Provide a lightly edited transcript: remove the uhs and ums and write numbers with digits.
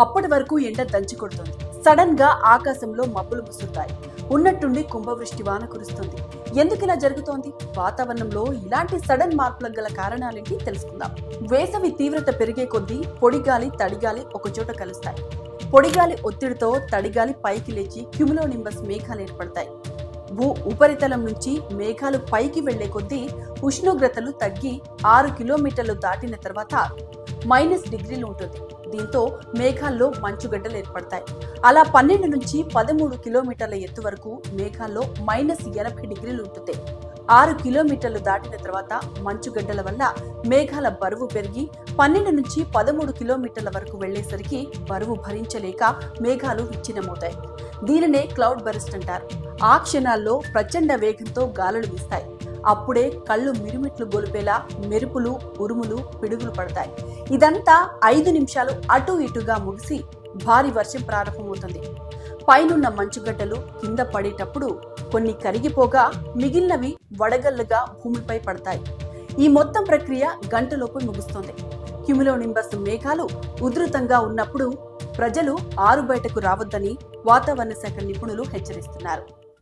అప్పటి వరకు ఎండ దంచి కొడుతుంది. సడన్ గా ఆకాశంలో మబ్బులు ముసురుతాయి. ఉన్నట్టుండి కుంభవృష్టి వాన కురుస్తుంది. ఎందుకు ఇలా జరుగుతోంది? వాతావరణంలో ఇలాంటి సడన్ మార్పులకు గల కారణాలేంటి తెలుసుకుందాం. వేసవి తీవ్రత పెరిగే కొద్దీ పొడిగాలి, తడిగాలి ఒకచోట కలుస్తాయి. పొడిగాలి ఒత్తిడితో తడిగాలి పైకి లేచి క్యుములోనింబస్ మేఘాలు ఏర్పడతాయి. భూ ఉపరితలం నుంచి మేఘాలు పైకి వెళ్లే కొద్దీ ఉష్ణోగ్రతలు తగ్గి 6 కిలోమీటర్లు దాటిన తర్వాత -డిగ్రీలు ఉంటుంది. దీంతో మేఘాల్లో మంచుగడ్డలు ఏర్పడతాయి. అలా 12 నుంచి 13 కిలోమీటర్ల ఎత్తు వరకు మేఘాల్లో -80 డిగ్రీలు ఉంటుంది. 6 కిలోమీటర్లు దాటిన తర్వాత మంచుగడ్డల వల్ల మేఘాల బరువు పెరిగి 12 నుంచి 13 కిలోమీటర్ల వరకు వెళ్లేసరికి బరువు భరించలేక మేఘాలు విచ్ఛిన్నమవుతాయి. దీనినే క్లౌడ్ బర్స్ట్ అంటారు. ఆ క్షణాల్లో ప్రచండ వేగంతో గాలులు వీస్తాయి. అప్పుడే కళ్ళు మిరుమిట్లు గొలిపేలా మెరుపులు, ఉరుములు, పిడుగులు పడతాయి. ఇదంతా 5 నిమిషాలు అటు ఇటుగా ముగిసి భారీ వర్షం ప్రారంభమవుతుంది. పైనున్న మంచుగడ్డలు కింద పడేటప్పుడు కొన్ని కరిగిపోగా మిగిలినవి వడగళ్లుగా భూమిపై పడతాయి. ఈ మొత్తం ప్రక్రియ గంటలోపు ముగుస్తుంది. క్యుములోనింబస్ మేఘాలు ఉధృతంగా ఉన్నప్పుడు ప్రజలు ఆరుబయటకు రావద్దని వాతావరణ శాఖ నిపుణులు హెచ్చరిస్తున్నారు.